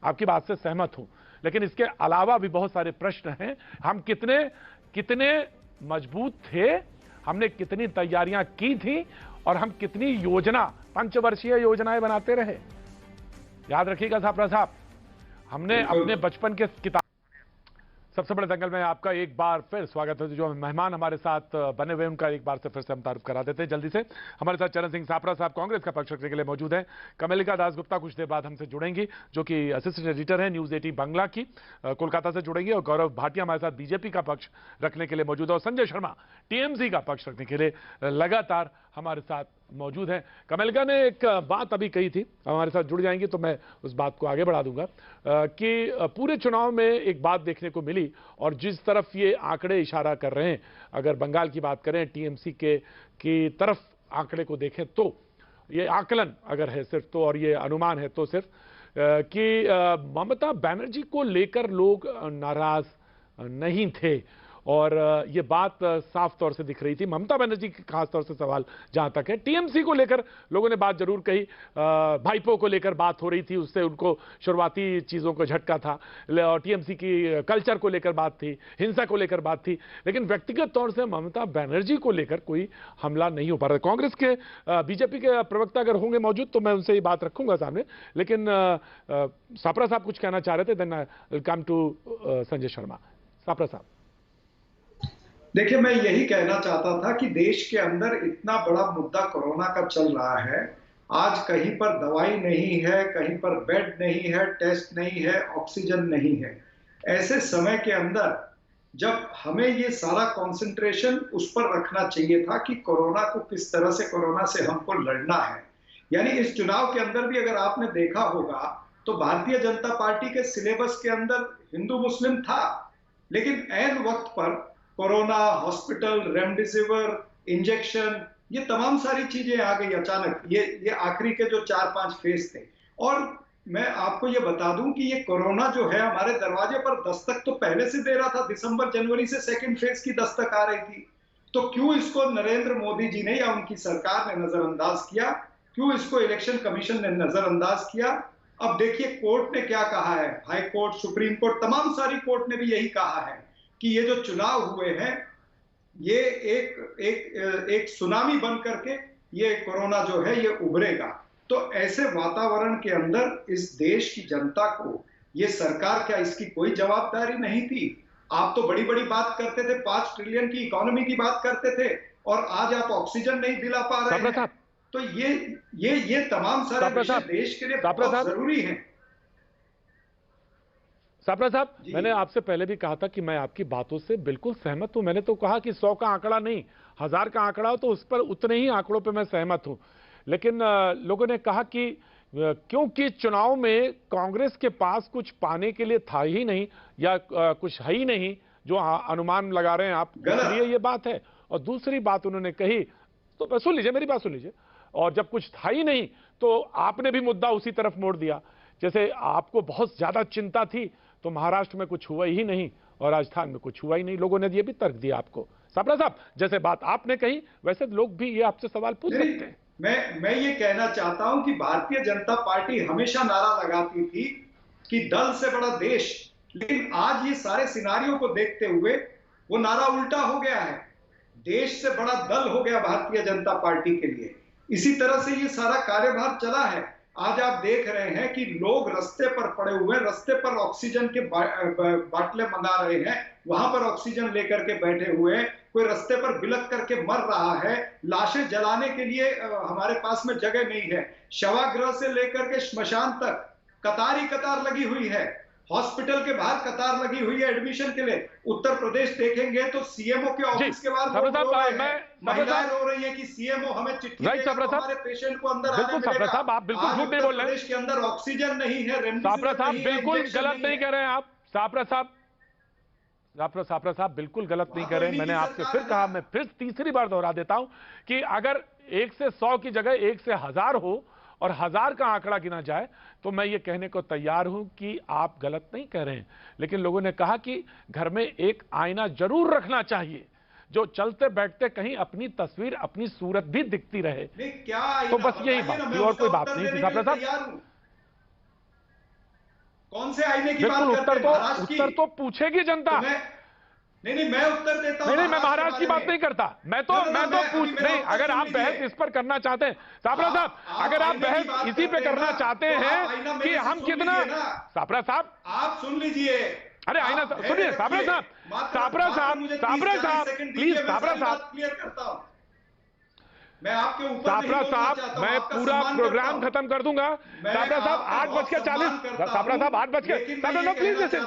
Speaker 2: आपकी बात से सहमत हूं। लेकिन इसके अलावा भी बहुत सारे प्रश्न हैं। हम कितने मजबूत थे, हमने कितनी तैयारियां की थी और हम कितनी योजना, पंचवर्षीय योजनाएं बनाते रहे। याद रखिएगा छापरा साहब, हमने अपने बचपन के किताब। सबसे बड़े दंगल में आपका एक बार फिर स्वागत है। जो मेहमान हमारे साथ बने हुए उनका एक बार से फिर से हम तारुफ करा देते हैं जल्दी से। हमारे साथ चरण सिंह छापरा साहब कांग्रेस का पक्ष रखने के लिए मौजूद हैं। कमलिका दासगुप्ता कुछ देर बाद हमसे जुड़ेंगी, जो कि असिस्टेंट एडिटर है न्यूज 18 बांग्ला की, कोलकाता से जुड़ेंगी। और गौरव भाटिया हमारे साथ बीजेपी का पक्ष रखने के लिए मौजूद है, और संजय शर्मा टीएमसी का पक्ष रखने के लिए लगातार हमारे साथ मौजूद हैं। कमलिका ने एक बात अभी कही थी, हमारे साथ जुड़ जाएंगी तो मैं उस बात को आगे बढ़ा दूंगा, कि पूरे चुनाव में एक बात देखने को मिली, और जिस तरफ ये आंकड़े इशारा कर रहे हैं, अगर बंगाल की बात करें टीएमसी की तरफ आंकड़े को देखें तो ये आकलन अगर है सिर्फ तो, और ये अनुमान है तो सिर्फ कि ममता बनर्जी को लेकर लोग नाराज नहीं थे, और ये बात साफ तौर से दिख रही थी। ममता बनर्जी की खास तौर से सवाल जहां तक है, टीएमसी को लेकर लोगों ने बात जरूर कही, भाईपो को लेकर बात हो रही थी, उससे उनको शुरुआती चीजों को झटका था, और टीएमसी की कल्चर को लेकर बात थी, हिंसा को लेकर बात थी, लेकिन व्यक्तिगत तौर से ममता बनर्जी को लेकर कोई हमला नहीं हो पा रहा। कांग्रेस के बीजेपी के प्रवक्ता अगर होंगे मौजूद तो मैं उनसे ये बात रखूंगा सामने, लेकिन छापरा साहब कुछ कहना चाह रहे थे, then welcome to Sanjay Sharma. Chhapra साहब,
Speaker 6: देखिए, मैं यही कहना चाहता था कि देश के अंदर इतना बड़ा मुद्दा कोरोना का चल रहा है, आज कहीं पर दवाई नहीं है, कहीं पर बेड नहीं है, टेस्ट नहीं है, ऑक्सीजन नहीं है। ऐसे समय के अंदर जब हमें ये सारा कंसंट्रेशन उस पर रखना चाहिए था कि कोरोना को किस तरह से, कोरोना से हमको लड़ना है। यानी इस चुनाव के अंदर भी अगर आपने देखा होगा तो भारतीय जनता पार्टी के सिलेबस के अंदर हिंदू मुस्लिम था, लेकिन ऐन वक्त पर कोरोना, हॉस्पिटल, रेमडेसिविर, इंजेक्शन, ये तमाम सारी चीजें आ गई अचानक। ये आखिरी के जो 4-5 फेज थे। और मैं आपको ये बता दूं कि ये कोरोना जो है हमारे दरवाजे पर दस्तक तो पहले से दे रहा था, दिसंबर जनवरी से सेकंड फेज की दस्तक आ रही थी। तो क्यों इसको नरेंद्र मोदी जी ने या उनकी सरकार ने नजरअंदाज किया? क्यों इसको इलेक्शन कमीशन ने नजरअंदाज किया? अब देखिए कोर्ट ने क्या कहा है, हाई कोर्ट, सुप्रीम कोर्ट, तमाम सारी कोर्ट ने भी यही कहा है कि ये जो चुनाव हुए हैं ये एक सुनामी बन करके ये कोरोना जो है ये उभरेगा। तो ऐसे वातावरण के अंदर इस देश की जनता को ये सरकार, क्या इसकी कोई जवाबदारी नहीं थी? आप तो बड़ी बड़ी बात करते थे, 5 ट्रिलियन की इकोनॉमी की बात करते थे, और आज आप ऑक्सीजन नहीं दिला पा रहे हैं। तो ये तमाम सारे विषय देश के लिए बहुत जरूरी हैं।
Speaker 2: छापरा साहब, मैंने आपसे पहले भी कहा था कि मैं आपकी बातों से बिल्कुल सहमत हूं। मैंने तो कहा कि 100 का आंकड़ा नहीं, 1000 का आंकड़ा हो तो उस पर उतने ही आंकड़ों पे मैं सहमत हूं। लेकिन लोगों ने कहा कि क्योंकि चुनाव में कांग्रेस के पास कुछ पाने के लिए था ही नहीं, या कुछ है ही नहीं जो अनुमान लगा रहे हैं आप, इसलिए ये बात है। और दूसरी बात उन्होंने कही, तो सुन लीजिए, मेरी बात सुन लीजिए, और जब कुछ था ही नहीं तो आपने भी मुद्दा उसी तरफ मोड़ दिया। जैसे आपको बहुत ज्यादा चिंता थी तो महाराष्ट्र में कुछ हुआ ही नहीं और राजस्थान में कुछ हुआ ही नहीं, लोगों ने ये भी तर्क दिया आपको। छापरा साहब, जैसे बात आपने कही वैसे लोग भी ये आपसे सवाल पूछ सकते हैं।
Speaker 6: मैं ये कहना चाहता हूं कि भारतीय जनता पार्टी हमेशा नारा लगाती थी कि दल से बड़ा देश, लेकिन आज ये सारे सिनारियों को देखते हुए वो नारा उल्टा हो गया है। देश से बड़ा दल हो गया भारतीय जनता पार्टी के लिए। इसी तरह से ये सारा कार्यभार चला है। आज आप देख रहे हैं कि लोग रास्ते पर पड़े हुए, रास्ते पर ऑक्सीजन के बाटले मंगा रहे हैं, वहां पर ऑक्सीजन लेकर के बैठे हुए हैं, कोई रास्ते पर बिलख करके मर रहा है, लाशें जलाने के लिए हमारे पास में जगह नहीं है, शवागृह से लेकर के श्मशान तक कतार ही कतार लगी हुई है, हॉस्पिटल के बाहर कतार लगी हुई है एडमिशन के लिए। उत्तर प्रदेश देखेंगे तो सीएमओ के ऑफिस के बाहर महिलाएं रो रही है कि सीएमओ हमें चिट्ठी देगा तो हमारे पेशेंट को अंदर आने मिलेगा।
Speaker 2: आप बिल्कुल झूठ नहीं बोल रहे हैं।
Speaker 6: प्रदेश के अंदर ऑक्सीजन नहीं है,
Speaker 2: छापरा साहब बिल्कुल गलत नहीं कह रहे हैं आप। छापरा साहब बिल्कुल गलत नहीं कह रहे हैं। मैंने आपसे फिर कहा, मैं फिर तीसरी बार दोहरा देता हूं कि अगर 1 से 100 की जगह 1 से 1000 हो और 1000 का आंकड़ा गिना जाए तो मैं ये कहने को तैयार हूं कि आप गलत नहीं कह रहे हैं। लेकिन लोगों ने कहा कि घर में एक आईना जरूर रखना चाहिए, जो चलते बैठते कहीं अपनी तस्वीर, अपनी सूरत भी दिखती रहे। तो बस यही बात थी और कोई बात नहीं थी। छापरा साहब,
Speaker 6: कौन से आईने की बात
Speaker 2: बिल्कुल
Speaker 6: करते हैं?
Speaker 2: उत्तर तो पूछेगी जनता।
Speaker 6: नहीं, मैं उत्तर देता हूं।
Speaker 2: नहीं, मैं महाराष्ट्र की बात नहीं करता। मैं तो पूछ नहीं, अगर आप बहस इस पर करना चाहते हैं सापरा साहब, अगर आप बहस इसी पे करना चाहते हैं कि हम कितना, सापरा साहब
Speaker 6: आप सुन लीजिए।
Speaker 2: अरे आईना सुनिए सापरा साहब प्लीज, सापरा साहब
Speaker 6: क्लियर करता हूं। मैं आपके ऊपर
Speaker 2: सापरा साहब, मैं पूरा प्रोग्राम खत्म कर दूंगा। सापरा साहब 8:40, सापरा साहब 8:00, सापरा साहब प्लीज लिसन,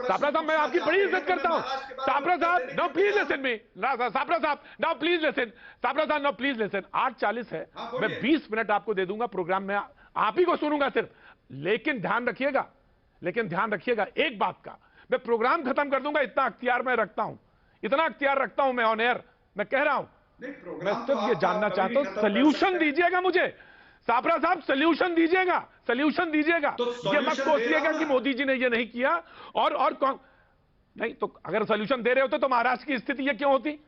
Speaker 2: सापरा साहब मैं आपकी बड़ी इज्जत करता हूं। सापरा साहब now please listen me, Sapra साहब नाउ प्लीज लिसन, सापरा साहब नाउ प्लीज लिसन। 8:40 है, मैं 20 मिनट आपको दे दूंगा प्रोग्राम में, आप ही को सुनूंगा सिर्फ। लेकिन ध्यान रखिएगा एक बात का, मैं प्रोग्राम खत्म कर दूंगा, इतना अख्तियार मैं रखता हूं, इतना अख्तियार रखता हूं मैं ऑन एयर। मैं कह रहा हूं, मैं सिर्फ ये जानना चाहता हूं, सोल्यूशन दीजिएगा मुझे सापरा साहब, सोल्यूशन दीजिएगा।
Speaker 6: तो
Speaker 2: ये मत सोचिएगा कि मोदी जी ने ये नहीं किया और कौन नहीं, तो अगर सोल्यूशन दे रहे होते तो महाराष्ट्र की स्थिति ये क्यों होती?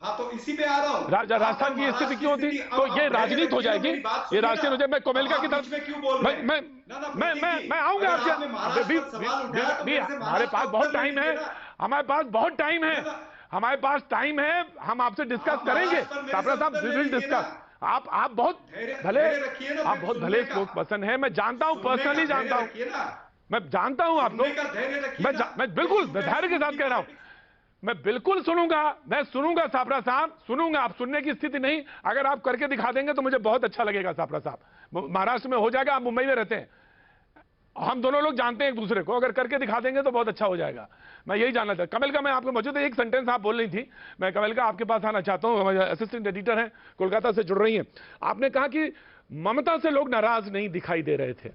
Speaker 6: हाँ, तो इसी पे आ रहा हूं।
Speaker 2: राजस्थान की स्थिति क्यों होती? तो ये राजनीति हो जाएगी, ये राजनीति हो जाएगी। मैं कोमेलका की तरफ मैं आऊंगा आपके, हमारे पास बहुत टाइम है, हमारे पास टाइम है, हम आपसे डिस्कस करेंगे सापरा साहब, वी विल डिस्कस। आप बहुत भले स्पोर्ट्स पर्सन है, मैं जानता हूं, पर्सनली जानता हूं, मैं जानता हूं आपको, मैं बिल्कुल धैर्य के साथ कह रहा हूं, मैं बिल्कुल सुनूंगा सापरा साहब, सुनूंगा। आप सुनने की स्थिति नहीं, अगर आप करके दिखा देंगे तो मुझे बहुत अच्छा लगेगा सापरा साहब। महाराष्ट्र में हो जाएगा, आप मुंबई में रहते हैं, हम दोनों लोग जानते हैं एक दूसरे को, अगर करके दिखा देंगे तो बहुत अच्छा हो जाएगा। मैं यही जानना चाहता। कमल का मैं आपको मौजूद है, एक सेंटेंस आप बोल रही थी, मैं कमल का आपके पास आना चाहता हूं, हमारे असिस्टेंट एडिटर हैं, कोलकाता से जुड़ रही हैं। आपने कहा कि ममता से लोग नाराज नहीं दिखाई दे रहे थे,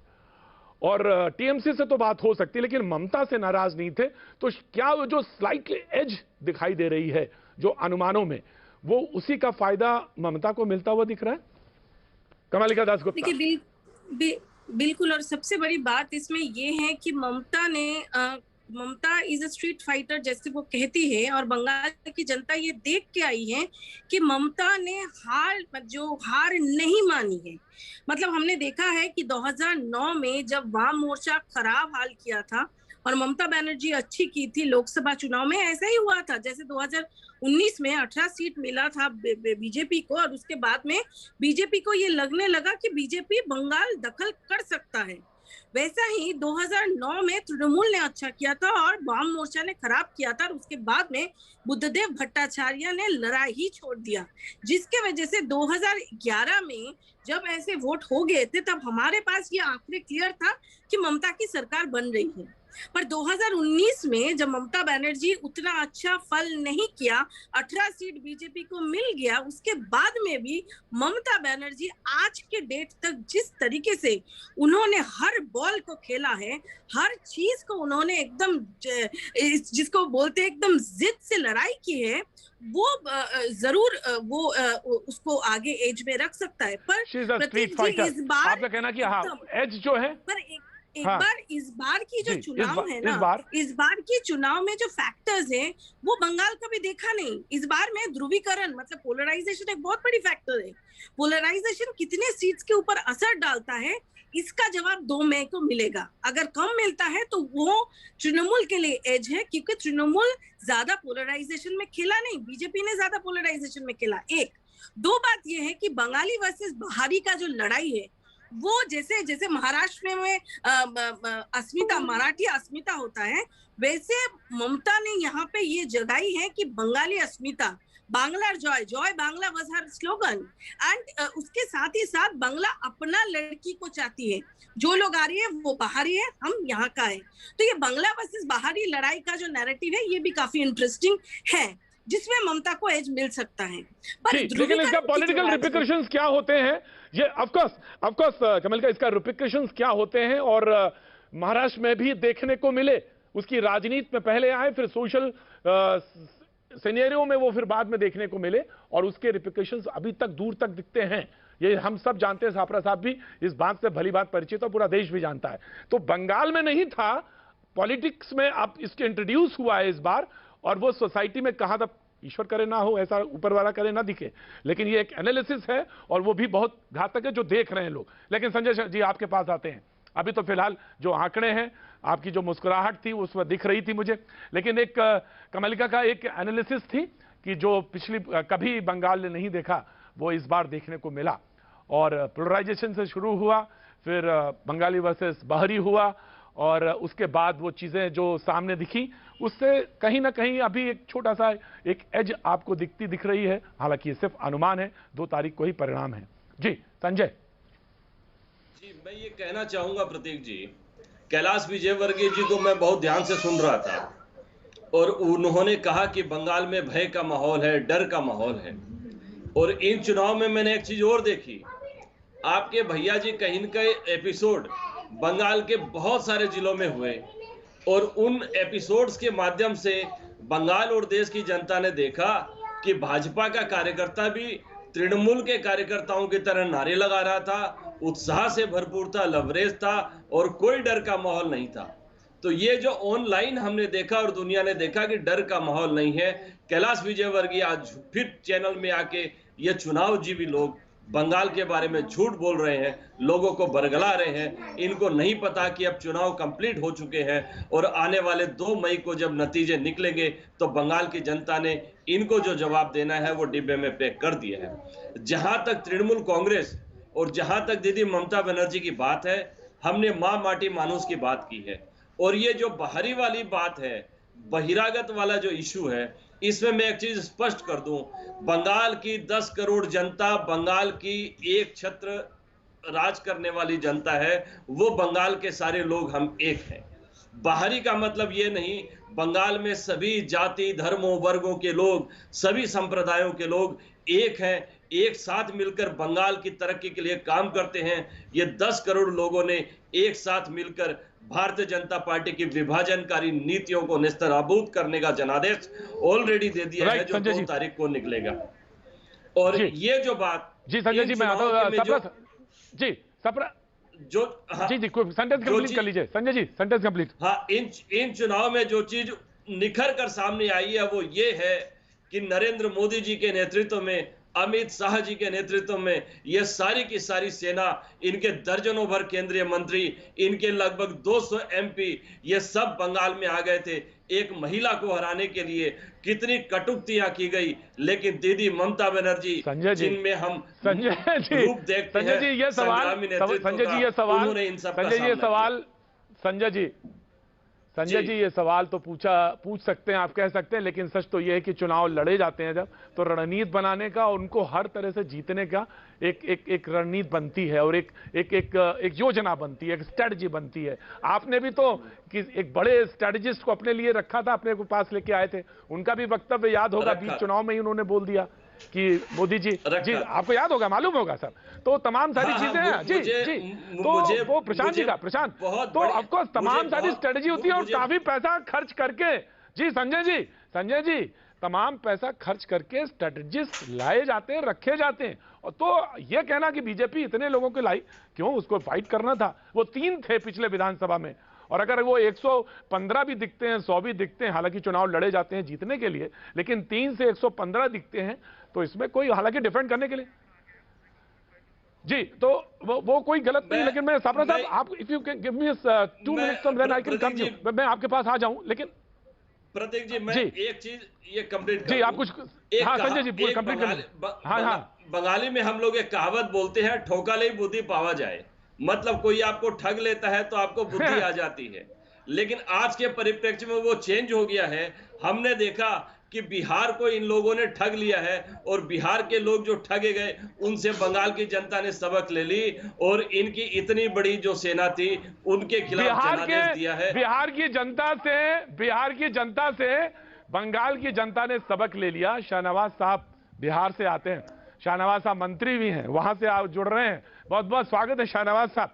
Speaker 2: और टीएमसी से तो बात हो सकती है, लेकिन ममता से नाराज नहीं थे, तो क्या वो जो स्लाइटली एज दिखाई दे रही है जो अनुमानों में, वो उसी का फायदा ममता को मिलता हुआ दिख रहा है? कमलिका दास गुप्ता।
Speaker 4: देखिए बिल्कुल, और सबसे बड़ी बात इसमें ये है कि ममता इज अ स्ट्रीट फाइटर जैसे वो कहती है, और बंगाल की जनता ये देख के आई है कि ममता ने हार नहीं मानी है। मतलब हमने देखा है कि 2009 में जब वाम मोर्चा खराब हाल किया था और ममता बनर्जी अच्छी की थी लोकसभा चुनाव में, ऐसा ही हुआ था जैसे 2019 में 18 सीट मिला था बीजेपी को, और उसके बाद में बीजेपी को ये लगने लगा कि बीजेपी बंगाल दखल कर सकता है। वैसा ही 2009 में तृणमूल ने अच्छा किया था और वाम मोर्चा ने खराब किया था, और उसके बाद में बुद्धदेव भट्टाचार्य ने लड़ाई ही छोड़ दिया, जिसके वजह से 2011 में जब ऐसे वोट हो गए थे तब हमारे पास ये आंकड़े क्लियर था कि ममता की सरकार बन रही है। पर 2019 में जब ममता बनर्जी उतना अच्छा फल नहीं किया, 18 सीट बीजेपी को मिल गया, उसके बाद में भी ममता बनर्जी आज के डेट तक जिस तरीके से उन्होंने हर बॉल को खेला है, हर चीज को उन्होंने एकदम जिसको बोलते हैं एकदम जिद से लड़ाई की है, वो जरूर वो उसको आगे एज में रख सकता है। पर प्रतीक जी इस बार
Speaker 2: आपका कहना कि हाँ एज जो है,
Speaker 4: पर एक बार इस बार की जो चुनाव है ना, इस बार की चुनाव में जो फैक्टर्स हैं वो बंगाल कभी देखा नहीं। इस बार में ध्रुवीकरण मतलब पोलराइजेशन एक बहुत बड़ी फैक्टर है। पोलराइजेशन कितने सीट्स के ऊपर असर डालता है, इसका जवाब 2 मई को मिलेगा। अगर कम मिलता है तो वो तृणमूल के लिए एज है, क्योंकि तृणमूल ज्यादा पोलराइजेशन में खेला नहीं, बीजेपी ने ज्यादा पोलराइजेशन में खेला। एक दो बात ये है कि बंगाली वर्सेस बाहरी का जो लड़ाई है वो जैसे महाराष्ट्र में अस्मिता, मराठी अस्मिता होता है, वैसे ममता ने यहाँ पे ये जगाई है कि बंगाली अस्मिता, Bangla Joy Bangla was her slogan, and उसके साथ ही साथ बांग्ला अपना लड़की को चाहती है। जो लोग आ रही है वो बाहरी है, हम यहाँ का है। तो ये बांग्ला वर्सेस बाहरी लड़ाई का जो नैरेटिव है ये भी काफी इंटरेस्टिंग है, जिसमें ममता को एज मिल सकता है। पर
Speaker 2: लेकिन इसका पॉलिटिकल रिपरकशंस क्या होते हैं, ये ऑफ कोर्स कमल का इसका रिपरकशंस क्या होते हैं, और महाराष्ट्र में भी देखने को मिले, उसकी राजनीति में पहले आए, फिर सोशल सिनेरियो में वो फिर बाद में देखने को मिले, और उसके रिपरकशंस अभी तक दूर तक दिखते हैं। ये हम सब जानते हैं, सापरा साहब भी इस बात से भली बात परिचित, और पूरा देश भी जानता है। तो बंगाल में नहीं था, पॉलिटिक्स में अब इसके इंट्रोड्यूस हुआ है इस बार, और वो सोसाइटी में कहा था, ईश्वर करे ना हो, ऐसा ऊपर वाला करे ना दिखे, लेकिन ये एक एनालिसिस है और वो भी बहुत घातक है जो देख रहे हैं लोग। लेकिन संजय जी आपके पास आते हैं, अभी तो फिलहाल जो आंकड़े हैं आपकी जो मुस्कुराहट थी उसमें दिख रही थी मुझे। लेकिन एक कमलिका का एक एनालिसिस थी कि जो पिछली कभी बंगाल ने नहीं देखा वो इस बार देखने को मिला, और पोलराइजेशन से शुरू हुआ, फिर बंगाली वर्सेस बाहरी हुआ, और उसके बाद वो चीजें जो सामने दिखी उससे कहीं ना कहीं अभी एक छोटा सा एक एज आपको दिख रही है। हालांकि ये सिर्फ अनुमान है, 2 तारीख को ही परिणाम है। जी संजय
Speaker 3: जी, मैं ये कहना चाहूंगा प्रतीक जी, कैलाश विजयवर्गीय जी को मैं बहुत ध्यान से सुन रहा था और उन्होंने कहा कि बंगाल में भय का माहौल है, डर का माहौल है। और इन चुनाव में मैंने एक चीज और देखी, आपके भैया जी कहीं के एपिसोड बंगाल के बहुत सारे जिलों में हुए और उन एपिसोड्स के माध्यम से बंगाल और देश की जनता ने देखा कि भाजपा का कार्यकर्ता भी तृणमूल के कार्यकर्ताओं की तरह नारे लगा रहा था, उत्साह से भरपूर था, लवरेज था और कोई डर का माहौल नहीं था। तो ये जो ऑनलाइन हमने देखा और दुनिया ने देखा कि डर का माहौल नहीं है, कैलाश विजयवर्गीय आज फिर चैनल में आके ये चुनाव जीवी लोग बंगाल के बारे में झूठ बोल रहे हैं, लोगों को बरगला रहे हैं। इनको नहीं पता कि अब चुनाव कंप्लीट हो चुके हैं और आने वाले 2 मई को जब नतीजे निकलेंगे तो बंगाल की जनता ने इनको जो जवाब देना है वो डिब्बे में पैक कर दिया है। जहां तक तृणमूल कांग्रेस और जहां तक दीदी ममता बनर्जी की बात है, हमने मां माटी मानुस की बात की है, और ये जो बाहरी वाली बात है, बहिरागत वाला जो इशू है, इसमें मैं एक चीज स्पष्ट कर दूं, बंगाल की 10 करोड़ जनता, बंगाल की एक छत्र राज करने वाली जनता है, वो बंगाल के सारे लोग हम एक हैं। बाहरी का मतलब ये नहीं, बंगाल में सभी जाति धर्मों वर्गों के लोग, सभी संप्रदायों के लोग एक हैं, एक साथ मिलकर बंगाल की तरक्की के लिए काम करते हैं। ये 10 करोड़ लोगों ने एक साथ मिलकर भारतीय जनता पार्टी की विभाजनकारी नीतियों को नेस्तनाबूद करने का जनादेश ऑलरेडी दे दिया है, जो 2 तारीख को निकलेगा। और ये जो बात
Speaker 2: जी संजय जी, मैं आता हूं जी सप्रा जो जी सेंटेंस कंप्लीट कर लीजिए संजय जी, सेंटेंस कंप्लीट।
Speaker 3: हाँ, इन चुनाव में जो चीज निखर कर सामने आई है वो ये है कि नरेंद्र मोदी जी के नेतृत्व में, अमित शाह जी के नेतृत्व में ये सारी की सारी सेना, इनके दर्जनों भर केंद्रीय मंत्री, इनके लगभग 200 एमपी, ये सब बंगाल में आ गए थे एक महिला को हराने के लिए। कितनी कटुक्तियां की गई, लेकिन दीदी ममता बनर्जी, जिनमें हम रूप देखते हैं,
Speaker 2: संजय जी ये सवाल, संजय जी ये सवाल तो पूछ सकते हैं, आप कह सकते हैं, लेकिन सच तो यह है कि चुनाव लड़े जाते हैं जब, तो रणनीति बनाने का, उनको हर तरह से जीतने का एक रणनीति बनती है और एक योजना बनती है, एक स्ट्रेटजी बनती है। आपने भी तो कि एक बड़े स्ट्रेटजिस्ट को अपने लिए रखा था, अपने को पास लेके आए थे, उनका भी वक्तव्य याद होगा, बीच चुनाव में ही उन्होंने बोल दिया कि मोदी जी आपको याद होगा, मालूम होगा सर। तो तमाम सारी चीजें हैं जी तो वो प्रशांत जी का, प्रशांत तो ऑफकोर्स तमाम सारी स्ट्रेटजी होती है और काफी पैसा खर्च करके जी संजय जी तमाम पैसा खर्च करके स्ट्रेटजिस्ट लाए जाते हैं, रखे जाते हैं। और तो ये कहना कि बीजेपी इतने लोगों को लाई, क्यों उसको फाइट करना था, वो 3 थे पिछले विधानसभा में, और अगर वो 115 भी दिखते हैं, 100 भी दिखते हैं, हालांकि चुनाव लड़े जाते हैं जीतने के लिए, लेकिन 3 से 115 दिखते हैं, तो इसमें कोई, हालांकि डिफेंड करने के लिए जी, तो वो कोई गलत नहीं। लेकिन मैं सापरा साहब, आप if you can give me 2 minutes then I can come you, मैं आपके पास आ जाऊं। लेकिन
Speaker 3: प्रतीक जी मैं एक चीज ये कंप्लीट
Speaker 2: जी, आप कुछ हाँ संजय जी पूरी कंप्लीट कर। हाँ
Speaker 3: बंगाली में हम लोग एक कहावत बोलते हैं, ठोका ले बुद्धि पावा जाए। मतलब कोई आपको ठग लेता है तो आपको बुद्धि आ जाती है, लेकिन आज के परिप्रेक्ष्य में वो चेंज हो गया है। हमने देखा कि बिहार को इन लोगों ने ठग लिया है और बिहार के लोग जो ठगे गए उनसे बंगाल की जनता ने सबक ले ली और इनकी इतनी बड़ी जो सेना थी उनके खिलाफ जनादेश दिया है।
Speaker 2: बिहार की जनता से बंगाल की जनता ने सबक ले लिया। शाहनवाज साहब बिहार से आते हैं, शाहनवाज साहब मंत्री भी हैं, वहां से आप जुड़ रहे हैं, बहुत बहुत स्वागत है शाहनवाज साहब।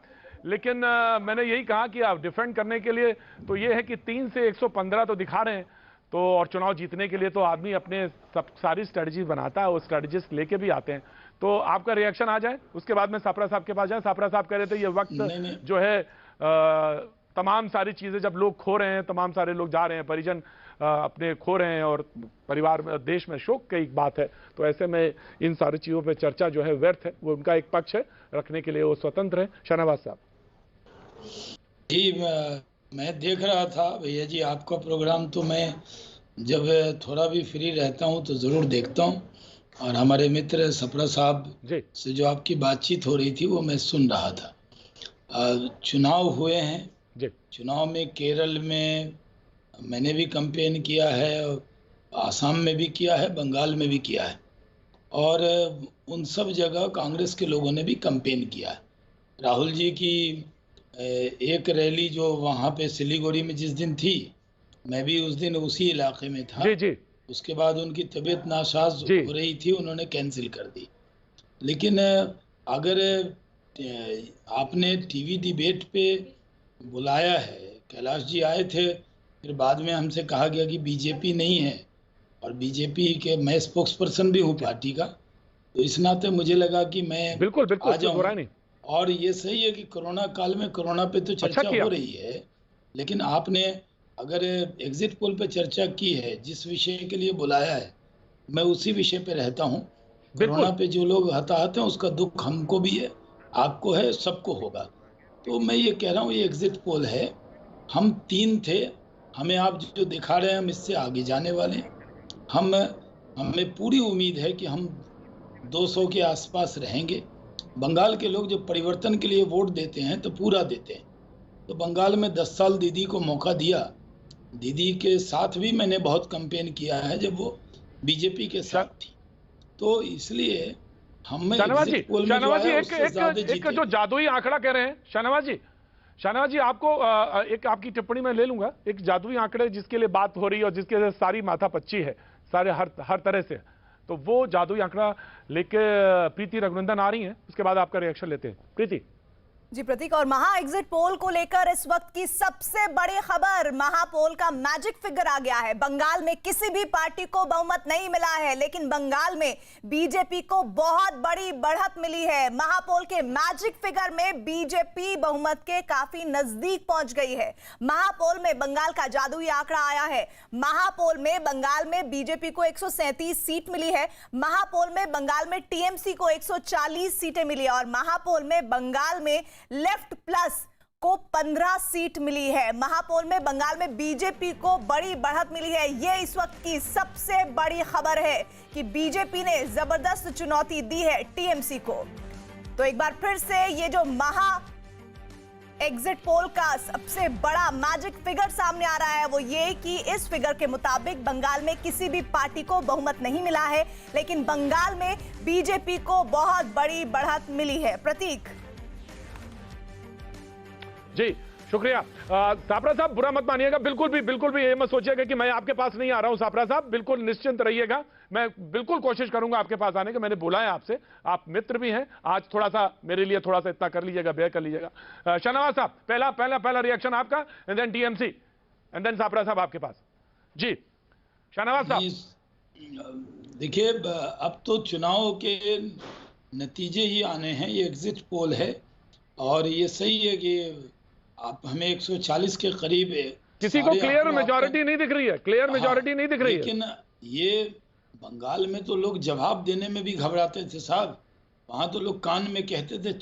Speaker 2: लेकिन मैंने यही कहा कि आप डिफेंड करने के लिए तो ये है कि 3 से 115 तो दिखा रहे हैं, तो और चुनाव जीतने के लिए तो आदमी अपने सारी स्ट्रेटजी बनाता है, वो स्ट्रेटजिस्ट लेके भी आते हैं। तो आपका रिएक्शन आ जाए, उसके बाद में सापरा साहब के पास जाए। सापरा साहब कह रहे थे ये वक्त जो है तमाम सारी चीजें जब लोग खो रहे हैं, तमाम सारे लोग जा रहे हैं, परिजन अपने खो रहे हैं और परिवार में, देश में शोक की एक बात है, तो ऐसे में इन सारी चीजों पे चर्चा जो है व्यर्थ है। वो उनका एक पक्ष है, रखने के लिए वो स्वतंत्र है। शाहनवाज साहब
Speaker 7: जी मैं देख रहा था भैया जी आपका प्रोग्राम, तो मैं जब थोड़ा भी फ्री रहता हूं तो ज़रूर देखता हूं, और हमारे मित्र सप्रा साहब
Speaker 2: जी
Speaker 7: से जो आपकी बातचीत हो रही थी वो मैं सुन रहा था। चुनाव हुए हैं,
Speaker 2: जी
Speaker 7: चुनाव में केरल में मैंने भी कैंपेन किया है, आसाम में भी किया है, बंगाल में भी किया है, और उन सब जगह कांग्रेस के लोगों ने भी कैंपेन किया है। राहुल जी की एक रैली जो वहाँ पे सिलीगुड़ी में जिस दिन थी, मैं भी उस दिन उसी इलाके में था।
Speaker 2: जी जी
Speaker 7: उसके बाद उनकी तबीयत नासाज
Speaker 2: जी।
Speaker 7: हो रही थी, उन्होंने कैंसिल कर दी। लेकिन अगर आपने टीवी डिबेट पे बुलाया है, कैलाश जी आए थे, फिर बाद में हमसे कहा गया कि बीजेपी नहीं है, और बीजेपी के मैं स्पोक्स पर्सन भी हूँ पार्टी का, तो इस नाते मुझे लगा कि मैं
Speaker 2: बिल्कुल बिल्कुल
Speaker 7: आ जाऊं।
Speaker 2: नहीं।
Speaker 7: और ये सही है कि कोरोना काल में कोरोना पे तो चर्चा हो रही है, लेकिन आपने अगर एग्जिट पोल पे चर्चा की है, जिस विषय के लिए बुलाया है, मैं उसी विषय पे रहता हूँ। कोरोना पे जो लोग हताहत हैं उसका दुख हमको भी है, आपको है, सबको होगा। तो मैं ये कह रहा हूँ, ये एग्जिट पोल है, हम 3 थे, हमें आप जो दिखा रहे हैं हम इससे आगे जाने वाले हैं। हमें पूरी उम्मीद है कि हम 200 के आसपास रहेंगे। बंगाल के लोग जो परिवर्तन के लिए वोट देते हैं तो पूरा देते हैं। तो बंगाल में 10 साल दीदी को मौका दिया, दीदी के साथ भी मैंने बहुत कैंपेन किया है जब वो बीजेपी के साथ थी, तो इसलिए हमें
Speaker 2: शाहनवाज जी एक जो जादुई आंकड़ा कह रहे हैं, शाहनवाज जी आपको एक आपकी टिप्पणी में ले लूंगा। एक जादुई आंकड़े जिसके लिए बात हो रही है और जिसके लिए सारी माथापच्ची है, सारे हर तरह से, तो वो जादुई आंकड़ा लेके प्रीति रघुनंदन आ रही हैं, उसके बाद आपका रिएक्शन लेते हैं। प्रीति
Speaker 1: जी प्रतीक, और महा एग्जिट पोल को लेकर इस वक्त की सबसे बड़ी खबर, महापोल का मैजिक फिगर आ गया है। बंगाल में किसी भी पार्टी को बहुमत नहीं मिला है, लेकिन बंगाल में बीजेपी को बहुत बड़ी बढ़त मिली है। महापोल के मैजिक फिगर में बीजेपी बहुमत के काफी नजदीक पहुंच गई है। महापोल में बंगाल का जादुई आंकड़ा आया है। महापोल में बंगाल में बीजेपी को 137 सीट मिली है। महापोल में बंगाल में टीएमसी को 140 सीटें मिली है, और महापोल में बंगाल में लेफ्ट प्लस को 15 सीट मिली है। महापोल में बंगाल में बीजेपी को बड़ी बढ़त मिली है। यह इस वक्त की सबसे बड़ी खबर है कि बीजेपी ने जबरदस्त चुनौती दी है टीएमसी को। तो एक बार फिर से ये जो महा एग्जिट पोल का सबसे बड़ा मैजिक फिगर सामने आ रहा है वो ये कि इस फिगर के मुताबिक बंगाल में किसी भी पार्टी को बहुमत नहीं मिला है, लेकिन बंगाल में बीजेपी को बहुत बड़ी बढ़त मिली है। प्रतीक
Speaker 2: जी शुक्रिया। सापरा साहब बुरा मत मानिएगा, बिल्कुल भी ये मत सोचिएगा कि मैं आपके पास नहीं आ रहा हूं। सापरा साहब बिल्कुल निश्चिंत रहिएगा, मैं बिल्कुल कोशिश करूंगा आपके पास आने की। मैंने बोला है आपसे, आप मित्र भी हैं, आज थोड़ा सा मेरे लिए थोड़ा सा इतना कर लीजिएगा, बेयर कर लीजिएगा। शाहनवाज साहब पहला रिएक्शन आपका, and then TMC, and then Sapra साहब आपके पास। जी शाहनवाज साहब।
Speaker 7: देखिए, अब तो चुनाव के नतीजे ही आने हैं, ये एग्जिट पोल है, और ये सही है कि आप हमें 140 के करीब है।
Speaker 2: किसी को क्लियर मेजॉरिटी नहीं दिख रही है, क्लियर मेजॉरिटी नहीं दिख रही है।
Speaker 7: लेकिन ये बंगाल में तो लोग जवाब देने में भी घबराते थे साहब। वहां तो लोग कान में कहते थे